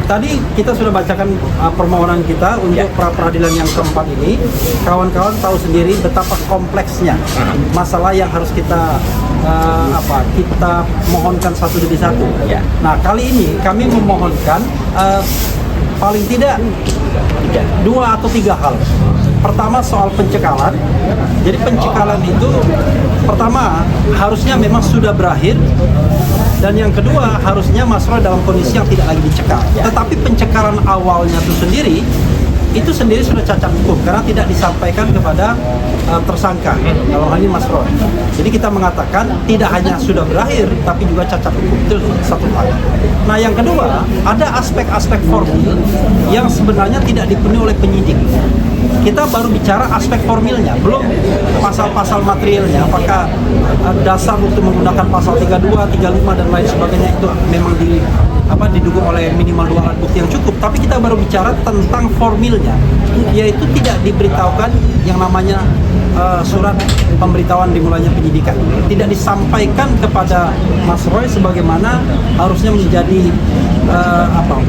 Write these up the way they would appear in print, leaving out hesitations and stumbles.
Tadi kita sudah bacakan permohonan kita untuk pra-peradilan yang keempat ini. Kawan-kawan tahu sendiri betapa kompleksnya masalah yang harus kita kita mohonkan satu demi satu. Nah, kali ini kami memohonkan paling tidak 2 atau 3 hal. Pertama, soal pencekalan. Jadi pencekalan itu pertama harusnya memang sudah berakhir. Dan yang kedua, harusnya Mas Roy dalam kondisi yang tidak lagi dicekal. Tetapi pencekalan awalnya itu sendiri sudah cacat hukum karena tidak disampaikan kepada tersangka, dalam hal ini Mas Roy. Jadi kita mengatakan tidak hanya sudah berakhir, tapi juga cacat hukum. Itu satu hal. Nah, yang kedua, ada aspek-aspek formil yang sebenarnya tidak dipenuhi oleh penyidik. Kita baru bicara aspek formilnya, belum pasal-pasal materialnya. Apakah dasar untuk menggunakan pasal 32, 35 dan lain sebagainya itu memang didukung oleh minimal 2 alat bukti yang cukup. Tapi kita baru bicara tentang formilnya, yaitu tidak diberitahukan yang namanya surat pemberitahuan dimulainya penyidikan. Tidak disampaikan kepada Mas Roy sebagaimana harusnya menjadi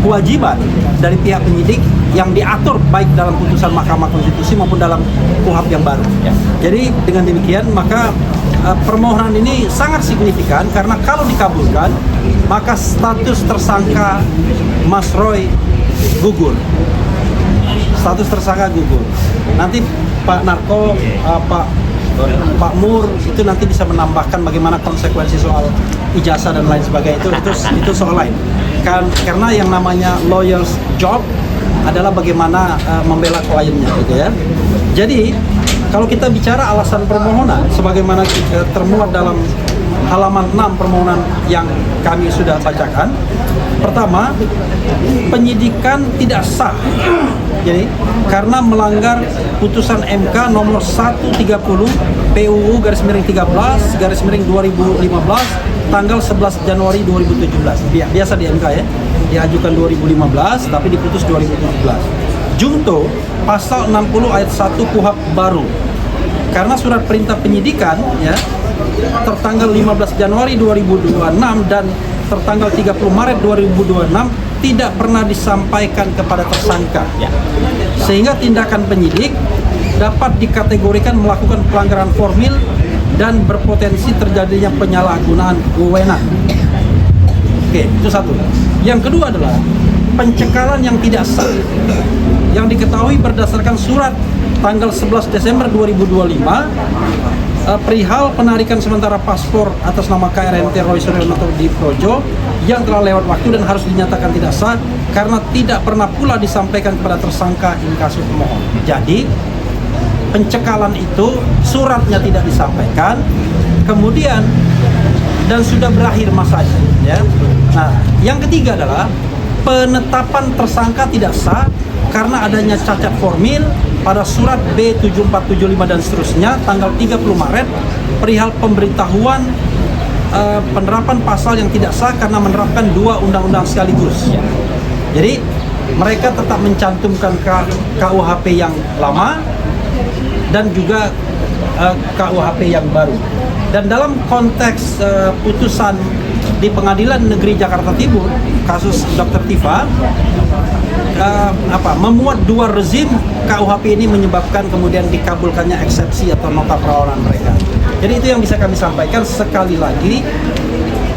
kewajiban dari pihak penyidik yang diatur baik dalam putusan Mahkamah Konstitusi maupun dalam KUHP yang baru. Jadi dengan demikian maka permohonan ini sangat signifikan karena kalau dikabulkan maka status tersangka Mas Roy gugur. Status tersangka gugur. Nanti Pak Narko, Pak Mur itu nanti bisa menambahkan bagaimana konsekuensi soal ijazah dan lain sebagainya. Itu soal lain. Karena yang namanya lawyer's job adalah bagaimana membela kliennya, gitu ya. Jadi kalau kita bicara alasan permohonan, sebagaimana termuat dalam halaman 6 permohonan yang kami sudah bacakan. Pertama, penyidikan tidak sah. Jadi karena melanggar putusan MK nomor 130 PUU /13/2015 tanggal 11 Januari 2017. Biasa di MK ya. Diajukan 2015 tapi diputus 2017. Junto pasal 60 ayat 1 KUHP baru. Karena surat perintah penyidikan ya tertanggal 15 Januari 2026 dan tertanggal 30 Maret 2026 tidak pernah disampaikan kepada tersangka. Sehingga tindakan penyidik dapat dikategorikan melakukan pelanggaran formil dan berpotensi terjadinya penyalahgunaan wewenang. Oke, itu satu. Yang kedua adalah pencekalan yang tidak sah yang diketahui berdasarkan surat tanggal 11 Desember 2025 perihal penarikan sementara paspor atas nama KRNT Roy Suryono di Projo yang telah lewat waktu dan harus dinyatakan tidak sah karena tidak pernah pula disampaikan kepada tersangka inkasu pemohon. Jadi pencekalan itu suratnya tidak disampaikan, kemudian dan sudah berakhir masanya. Ya. Nah, yang ketiga adalah penetapan tersangka tidak sah karena adanya cacat formil pada surat B7475 dan seterusnya tanggal 30 Maret perihal pemberitahuan penerapan pasal yang tidak sah karena menerapkan 2 undang-undang sekaligus. Jadi mereka tetap mencantumkan KUHP yang lama dan juga KUHP yang baru. Dan dalam konteks putusan di Pengadilan Negeri Jakarta Timur kasus Dr. Tifa memuat 2 rezim KUHP ini menyebabkan kemudian dikabulkannya eksepsi atau nota perlawanan mereka. Jadi itu yang bisa kami sampaikan. Sekali lagi,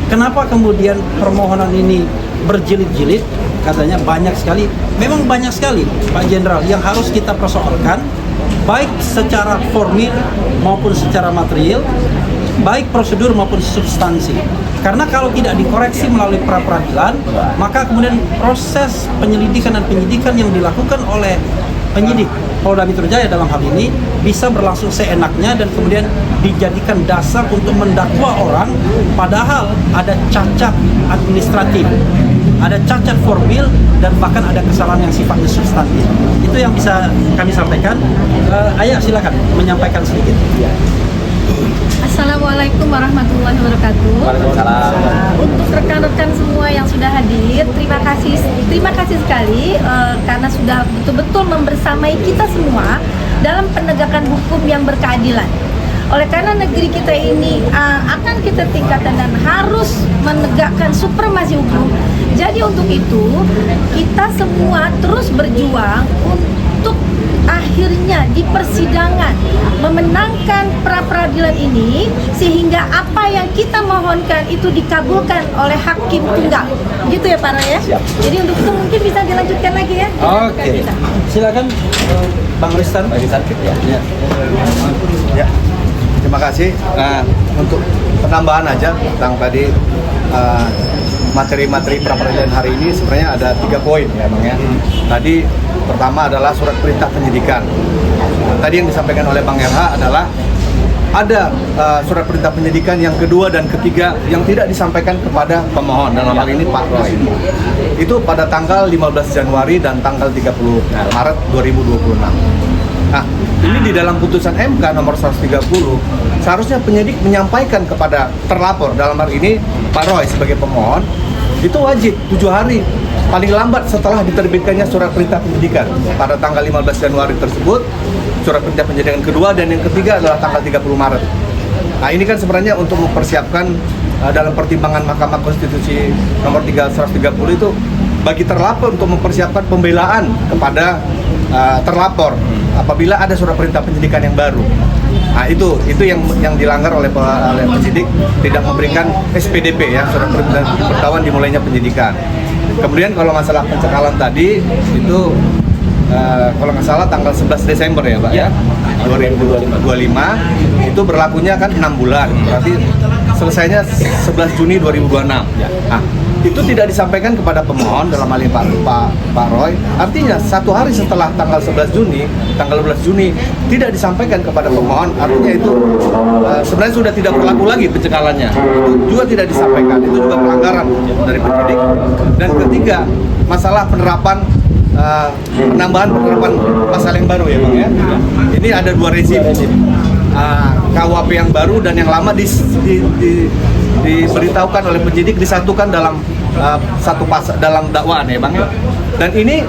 kenapa kemudian permohonan ini berjilid-jilid? Katanya banyak sekali, memang banyak sekali Pak Jenderal yang harus kita persoalkan, baik secara formil maupun secara material, baik prosedur maupun substansi. Karena kalau tidak dikoreksi melalui pra-peradilan, maka kemudian proses penyelidikan dan penyidikan yang dilakukan oleh penyidik Polda Metro Jaya dalam hal ini bisa berlangsung seenaknya dan kemudian dijadikan dasar untuk mendakwa orang, padahal ada cacat administratif, ada cacat formil, dan bahkan ada kesalahan yang sifatnya substantif. Itu yang bisa kami sampaikan. Ayah silakan menyampaikan sedikit. Assalamualaikum warahmatullahi wabarakatuh. Untuk rekan-rekan semua yang sudah hadir, terima kasih sekali karena sudah betul-betul membersamai kita semua dalam penegakan hukum yang berkeadilan. Oleh karena negeri kita ini akan kita tingkatkan dan harus menegakkan supremasi hukum. Jadi untuk itu kita semua terus berjuang untuk akhirnya di persidangan memenangkan pra-peradilan ini, sehingga apa yang kita mohonkan itu dikabulkan oleh hakim tunggal. Gitu ya Pak Roy ya? Siap. Jadi untuk itu mungkin bisa dilanjutkan lagi ya? Oke, silakan Bang Ristan. Ya. Ya, terima kasih. Nah, untuk penambahan aja tentang tadi materi-materi pra-peradilan hari ini sebenarnya ada 3 poin ya Bang ya. Tadi pertama adalah surat perintah penyidikan. Tadi yang disampaikan oleh Bang RH adalah ada surat perintah penyidikan yang kedua dan ketiga yang tidak disampaikan kepada pemohon, dalam hal ini Pak Roy. Itu pada tanggal 15 Januari dan tanggal 30 Maret 2026. Nah, ini di dalam putusan MK nomor 130, seharusnya penyidik menyampaikan kepada terlapor, dalam hal ini Pak Roy sebagai pemohon, itu wajib 7 hari paling lambat setelah diterbitkannya surat perintah penyidikan pada tanggal 15 Januari tersebut. Surat perintah penyidikan kedua dan yang ketiga adalah tanggal 30 Maret. Nah, ini kan sebenarnya untuk mempersiapkan dalam pertimbangan Mahkamah Konstitusi nomor 130 itu bagi terlapor untuk mempersiapkan pembelaan kepada terlapor apabila ada surat perintah penyidikan yang baru. Nah, itu yang dilanggar oleh penyidik, tidak memberikan SPDP ya, surat perintah pemberitahuan dimulainya penyidikan. Kemudian kalau masalah pencekalan tadi itu kalau nggak salah tanggal 11 Desember ya Pak ya, 2025 itu berlakunya kan 6 bulan, berarti selesainya 11 Juni 2026. Nah, itu tidak disampaikan kepada pemohon, dalam hal ini Pak Roy. Artinya 1 hari setelah tanggal 11 Juni, tanggal 12 Juni tidak disampaikan kepada pemohon, artinya itu sebenarnya sudah tidak berlaku lagi pencekalannya. Itu juga tidak disampaikan, itu juga pelanggaran dari penyidik. Dan ketiga, masalah penerapan penambahan pasal yang baru ya Bang ya. Ini ada 2 rezim. KUHP yang baru dan yang lama diberitahukan oleh penyidik, disatukan dalam satu pasal dalam dakwaan ya Bang ya. Dan ini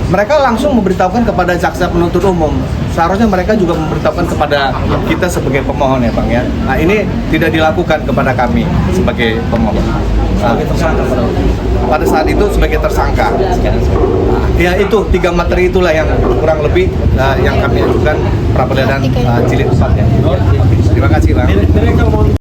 mereka langsung memberitahukan kepada jaksa penuntut umum. Seharusnya mereka juga memberitahukan kepada kita sebagai pemohon ya Bang ya. Nah, ini tidak dilakukan kepada kami sebagai pemohon. Pada saat itu sebagai tersangka. Ya itu 3 materi itulah yang kurang lebih yang kami ajukan pra-peradilan jilid 4 ya. Terima kasih Bang.